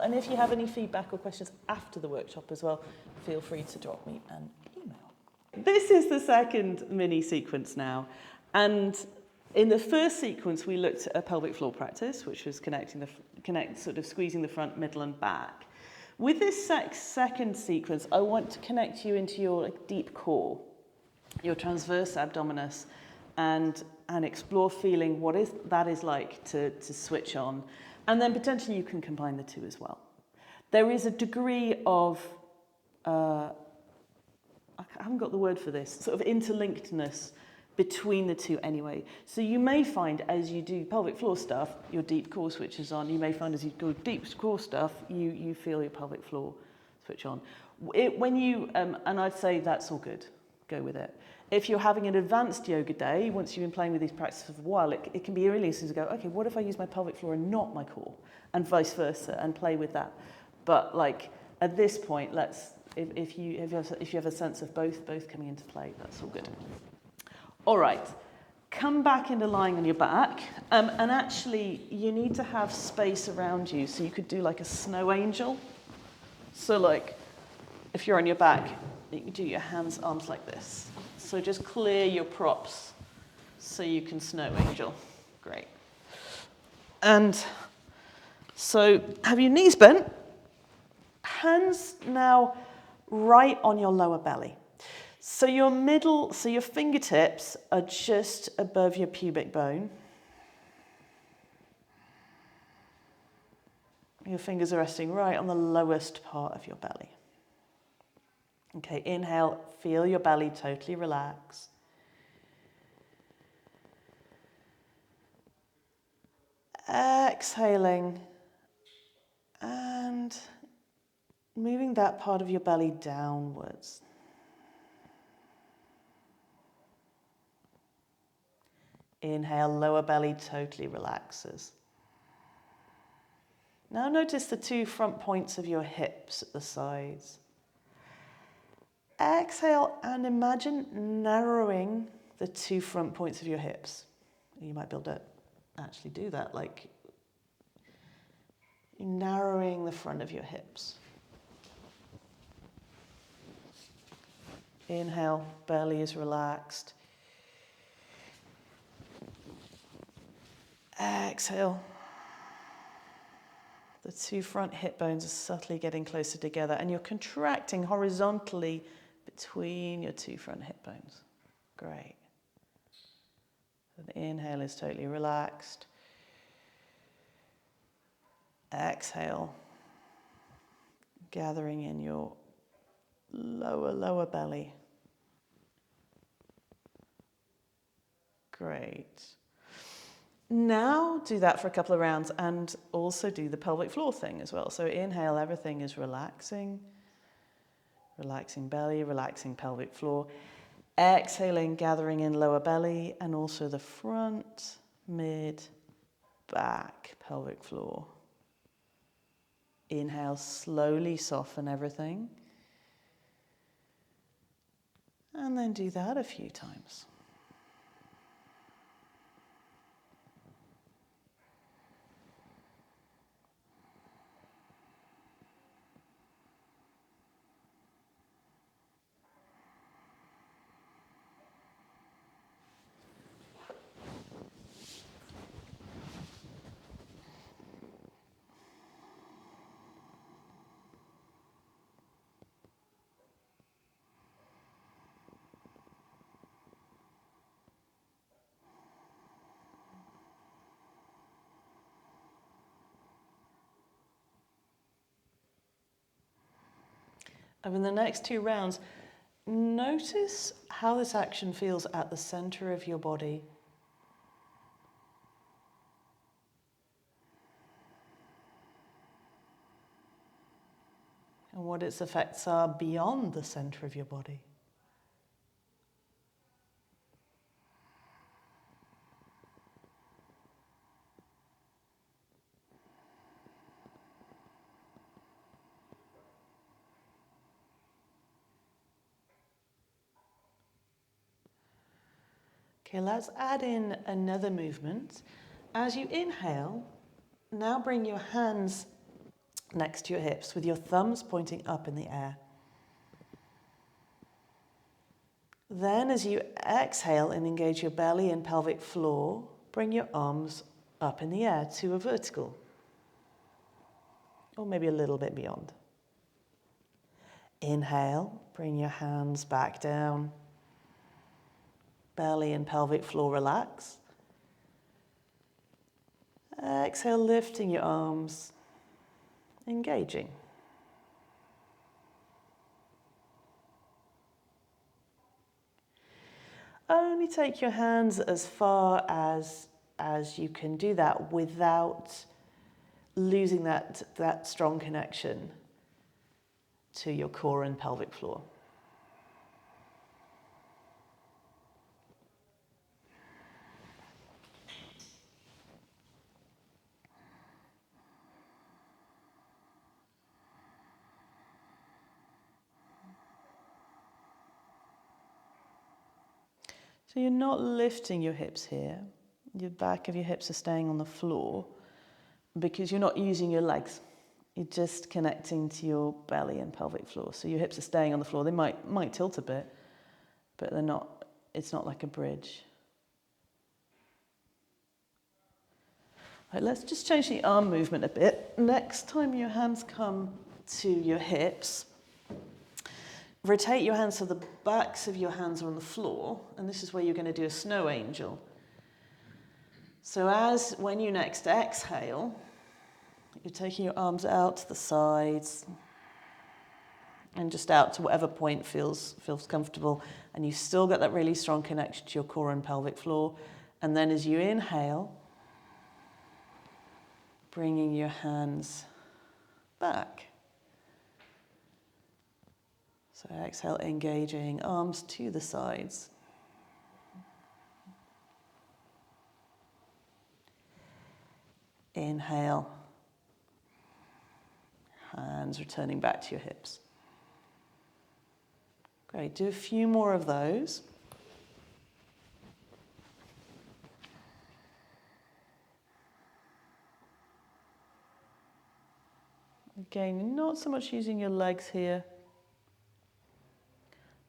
And if you have any feedback or questions after the workshop as well, feel free to drop me an email. This is the second mini sequence now. And in the first sequence, we looked at a pelvic floor practice, which was sort of squeezing the front, middle, and back. With this second sequence, I want to connect you into your deep core, your transverse abdominis, and explore feeling what that is like to switch on. And then potentially you can combine the two as well. There is a degree of, I haven't got the word for this, sort of interlinkedness between the two anyway. So you may find as you do pelvic floor stuff, your deep core switches on. You may find as you do deep core stuff, you feel your pelvic floor switch on. And I'd say that's all good. Go with it. If you're having an advanced yoga day, once you've been playing with these practices for a while, it can be really easy to go, okay, what if I use my pelvic floor and not my core? And vice versa, and play with that. But like at this point, if you have a sense of both coming into play, that's all good. All right, come back into lying on your back. And actually, you need to have space around you. So you could do like a snow angel. So like, if you're on your back, you can do your hands, arms like this. So just clear your props so you can snow angel. Great. And so have your knees bent. Hands now right on your lower belly. So your fingertips are just above your pubic bone. Your fingers are resting right on the lowest part of your belly. Okay, inhale, feel your belly totally relax. Exhaling and moving that part of your belly downwards. Inhale, lower belly totally relaxes. Now notice the two front points of your hips at the sides. Exhale and imagine narrowing the two front points of your hips. You might be able to actually do that, like narrowing the front of your hips. Inhale, belly is relaxed. Exhale. The two front hip bones are subtly getting closer together and you're contracting horizontally between your two front hip bones. Great. So the inhale is totally relaxed. Exhale, gathering in your lower belly. Great. Now do that for a couple of rounds and also do the pelvic floor thing as well. So inhale, everything is relaxing. Relaxing belly, relaxing pelvic floor. Exhaling, gathering in lower belly and also the front, mid, back pelvic floor. Inhale, slowly soften everything. And then do that a few times. And in the next two rounds, notice how this action feels at the center of your body. And what its effects are beyond the center of your body. Okay, let's add in another movement. As you inhale, now bring your hands next to your hips with your thumbs pointing up in the air. Then as you exhale and engage your belly and pelvic floor, bring your arms up in the air to a vertical, or maybe a little bit beyond. Inhale, bring your hands back down. Belly and pelvic floor relax. Exhale, lifting your arms, engaging. Only take your hands as far as you can do that without losing that strong connection to your core and pelvic floor. So you're not lifting your hips here. The back of your hips are staying on the floor because you're not using your legs. You're just connecting to your belly and pelvic floor. So your hips are staying on the floor. They might tilt a bit, but they're not. It's not like a bridge. Right, let's just change the arm movement a bit. Next time your hands come to your hips, rotate your hands so the backs of your hands are on the floor, and this is where you're going to do a snow angel. So when you next exhale, you're taking your arms out to the sides and just out to whatever point feels comfortable, and you still get that really strong connection to your core and pelvic floor. And then as you inhale, bringing your hands back. So exhale, engaging, arms to the sides. Inhale, hands returning back to your hips. Great, do a few more of those. Again, not so much using your legs here,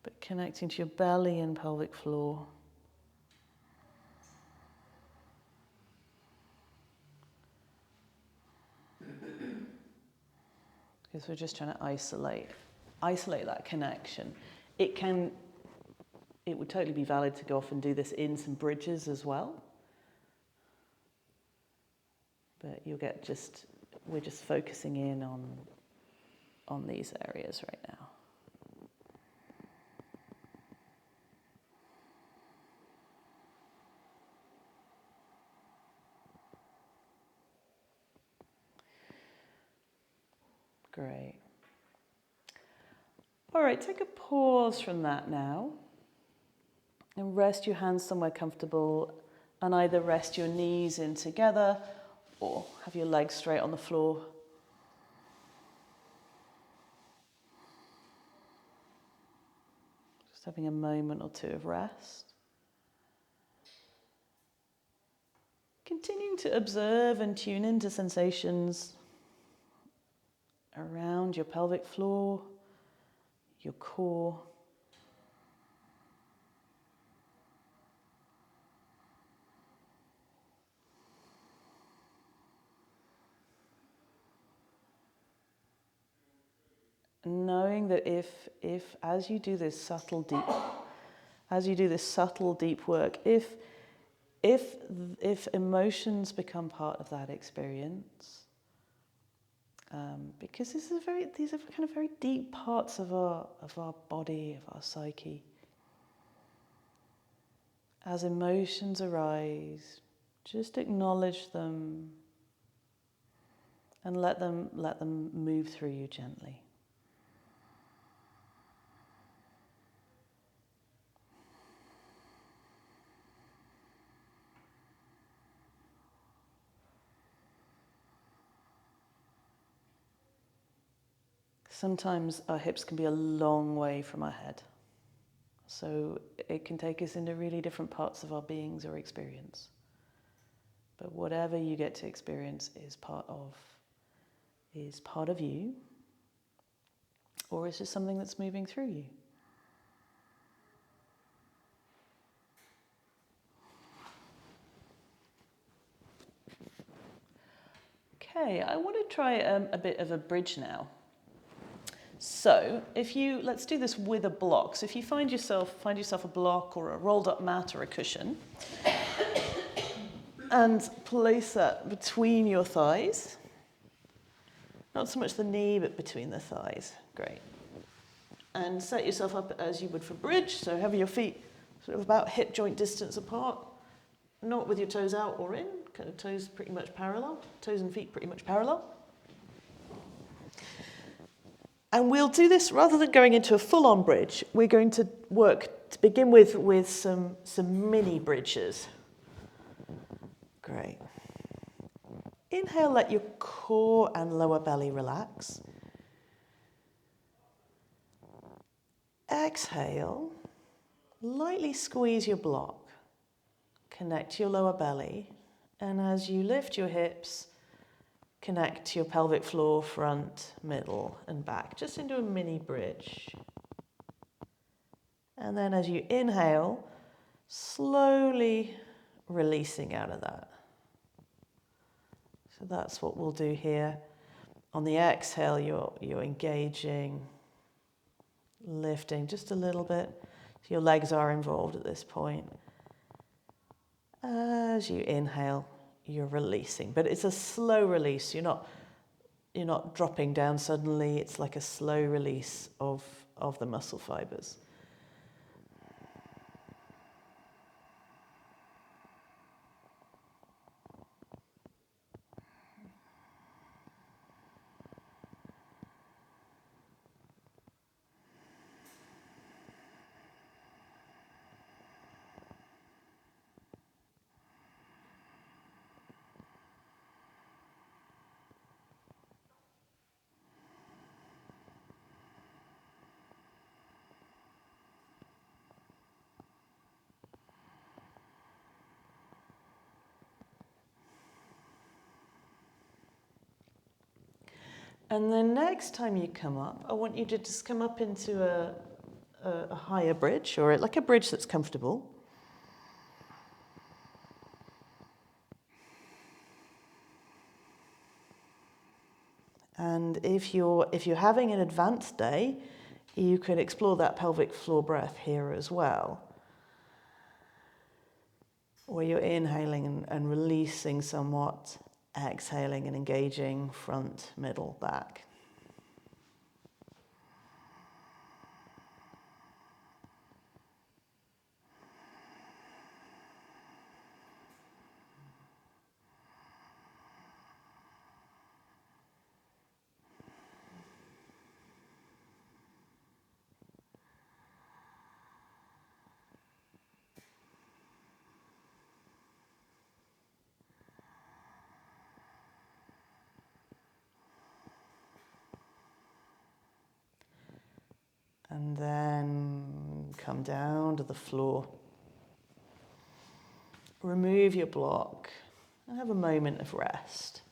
but connecting to your belly and pelvic floor. Because we're just trying to isolate that connection. It would totally be valid to go off and do this in some bridges as well. But we're just focusing in on these areas right now. Great. All right, take a pause from that now and rest your hands somewhere comfortable, and either rest your knees in together or have your legs straight on the floor. Just having a moment or two of rest. Continuing to observe and tune into sensations around your pelvic floor, your core. Knowing that if as you do this subtle deep work, if emotions become part of that experience, because these are kind of very deep parts of our body, of our psyche. As emotions arise, just acknowledge them and let them move through you gently. Sometimes our hips can be a long way from our head. So it can take us into really different parts of our beings or experience. But whatever you get to experience is part of is part of you, or is this something that's moving through you? Okay, I want to try a bit of a bridge now. So let's do this with a block. So if you find yourself a block or a rolled up mat or a cushion, and place that between your thighs. Not so much the knee, but between the thighs. Great. And set yourself up as you would for bridge. So have your feet sort of about hip joint distance apart, not with your toes out or in, kind of toes pretty much parallel, toes and feet pretty much parallel. And we'll do this, rather than going into a full-on bridge, we're going to work, to begin with some mini bridges. Great. Inhale, let your core and lower belly relax. Exhale, lightly squeeze your block. Connect your lower belly. And as you lift your hips, connect to your pelvic floor, front, middle, and back, just into a mini bridge. And then as you inhale, slowly releasing out of that. So that's what we'll do here. On the exhale, you're engaging, lifting just a little bit. So your legs are involved at this point. As you inhale, you're releasing, but it's a slow release. You're not dropping down suddenly. It's like a slow release of the muscle fibers. And then next time you come up, I want you to just come up into a higher bridge, or like a bridge that's comfortable. And if you're having an advanced day, you can explore that pelvic floor breath here as well, where you're inhaling and releasing somewhat, exhaling and engaging front, middle, back. And then come down to the floor. Remove your block and have a moment of rest.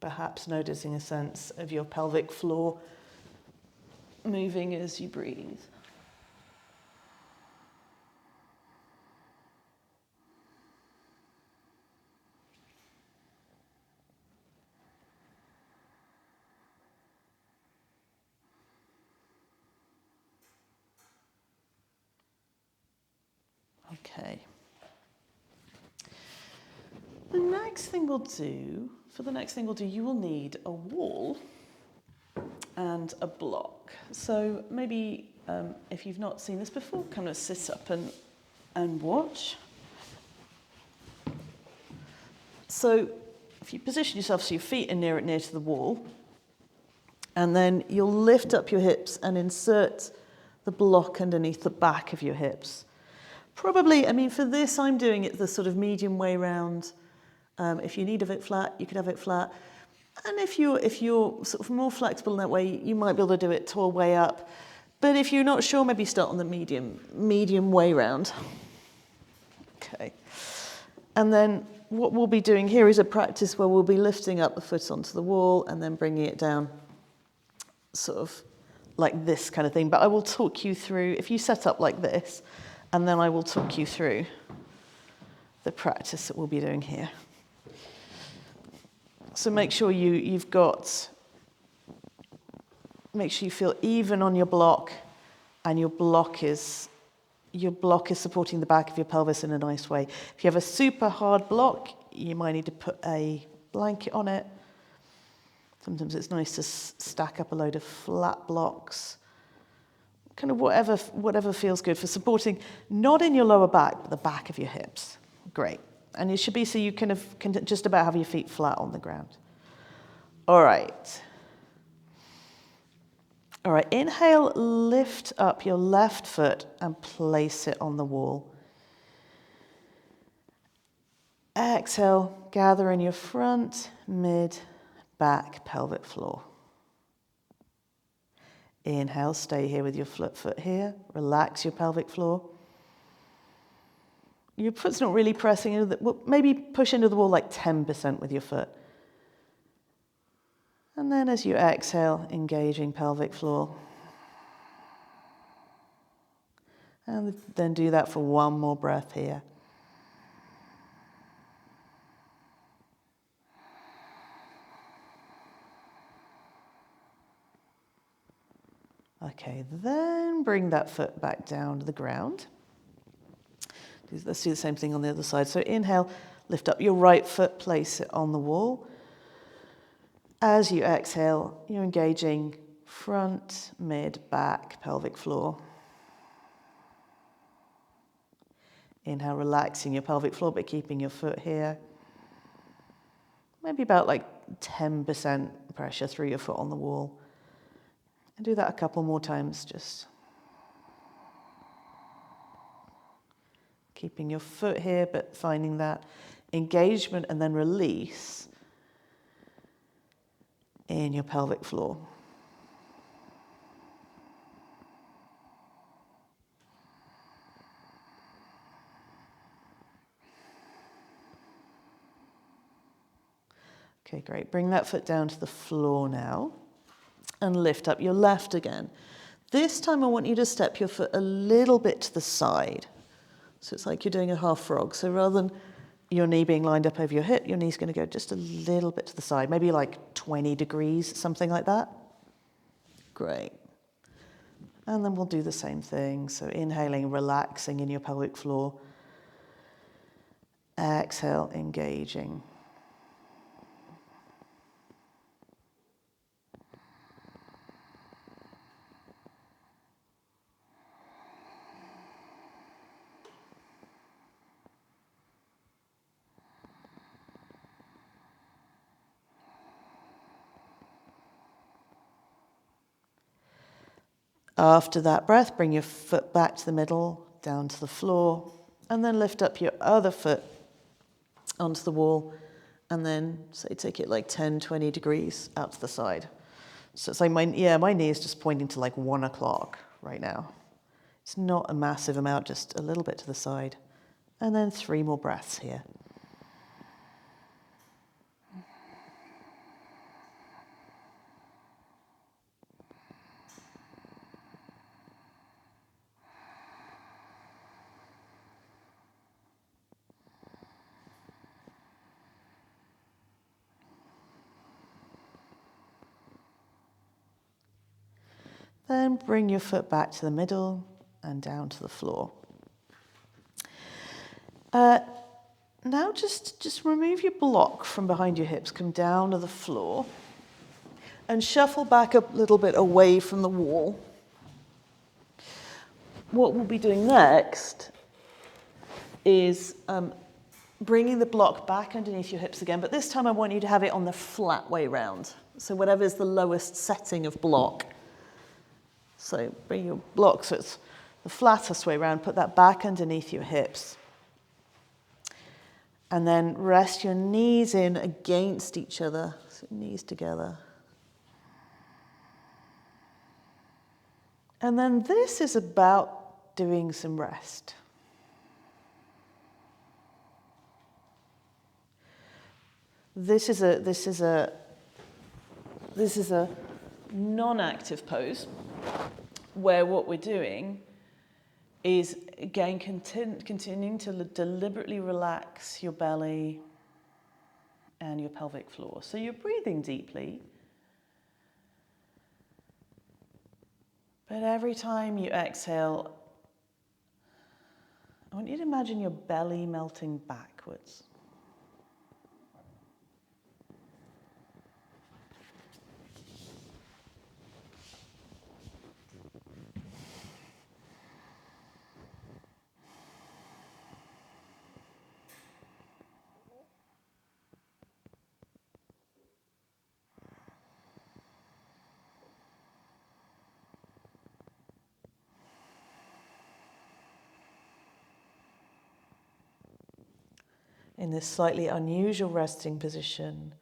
Perhaps noticing a sense of your pelvic floor moving as you breathe. Okay. The next thing we'll do, you will need a wall and a block. So maybe if you've not seen this before, kind of sit up and watch. So if you position yourself so your feet are near to the wall, and then you'll lift up your hips and insert the block underneath the back of your hips. Probably, for this, I'm doing it the sort of medium way round. If you need a bit flat, you could have it flat. And if you're sort of more flexible in that way, you might be able to do it all the way up. But if you're not sure, maybe start on the medium way round. Okay. And then what we'll be doing here is a practice where we'll be lifting up the foot onto the wall and then bringing it down, sort of like this kind of thing. But I will talk you through, if you set up like this, and then I will talk you through the practice that we'll be doing here. So make sure you feel even on your block, and your block is supporting the back of your pelvis in a nice way. If you have a super hard block, you might need to put a blanket on it. Sometimes it's nice to stack up a load of flat blocks. Kind of whatever feels good for supporting, not in your lower back, but the back of your hips. Great. And it should be so you can just about have your feet flat on the ground. All right. All right, inhale, lift up your left foot and place it on the wall. Exhale, gather in your front, mid, back pelvic floor. Inhale, stay here with your foot here. Relax your pelvic floor. Your foot's not really pressing into maybe push into the wall like 10% with your foot. And then as you exhale, engaging pelvic floor. And then do that for one more breath here. Okay, then bring that foot back down to the ground. Let's do the same thing on the other side. So inhale, lift up your right foot, place it on the wall. As you exhale, you're engaging front, mid, back, pelvic floor. Inhale, relaxing your pelvic floor, but keeping your foot here. Maybe about like 10% pressure through your foot on the wall. And do that a couple more times, just keeping your foot here, but finding that engagement and then release in your pelvic floor. Okay, great. Bring that foot down to the floor now and lift up your left again. This time I want you to step your foot a little bit to the side. So it's like you're doing a half frog. So rather than your knee being lined up over your hip, your knee's going to go just a little bit to the side, maybe like 20 degrees, something like that. Great. And then we'll do the same thing. So inhaling, relaxing in your pelvic floor. Exhale, engaging. After that breath, bring your foot back to the middle, down to the floor, and then lift up your other foot onto the wall, and then, say, take it like 10, 20 degrees out to the side. So it's like, my knee is just pointing to like 1 o'clock right now. It's not a massive amount, just a little bit to the side. And then 3 more breaths here. Then bring your foot back to the middle and down to the floor. Now just remove your block from behind your hips, come down to the floor, and shuffle back a little bit away from the wall. What we'll be doing next is bringing the block back underneath your hips again, but this time I want you to have it on the flat way round. So whatever's the lowest setting of block. So bring your block so it's the flattest way around, put that back underneath your hips. And then rest your knees in against each other. So So knees together. And then this is about doing some rest. This is a non-active pose where what we're doing is, again, continuing to deliberately relax your belly and your pelvic floor. So you're breathing deeply, but every time you exhale, I want you to imagine your belly melting backwards. In this slightly unusual resting position,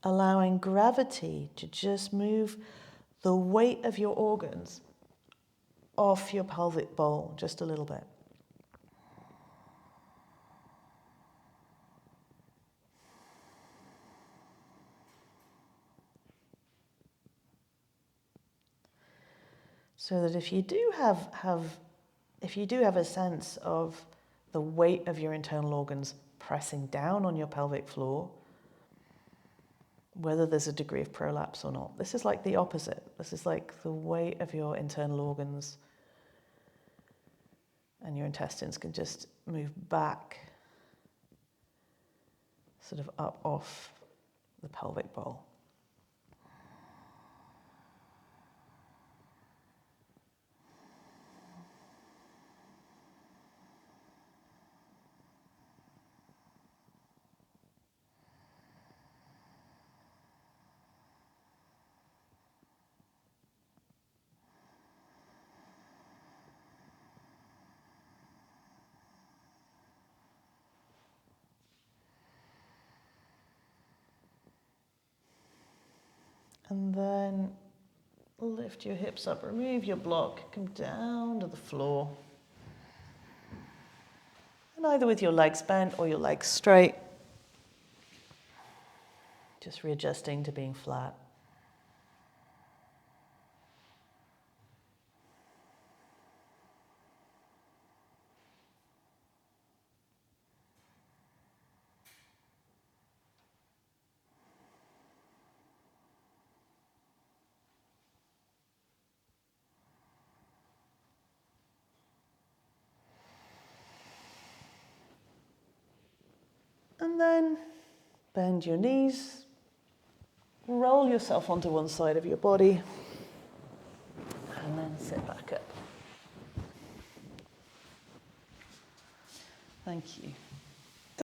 allowing gravity to just move the weight of your organs off your pelvic bowl just a little bit. So that if you do have a sense of the weight of your internal organs pressing down on your pelvic floor, whether there's a degree of prolapse or not, this is like the opposite. This is like the weight of your internal organs, and your intestines can just move back, sort of up off the pelvic bowl. And then lift your hips up, remove your block, come down to the floor. And either with your legs bent or your legs straight, just readjusting to being flat. And then bend your knees, roll yourself onto one side of your body, and then sit back up. Thank you.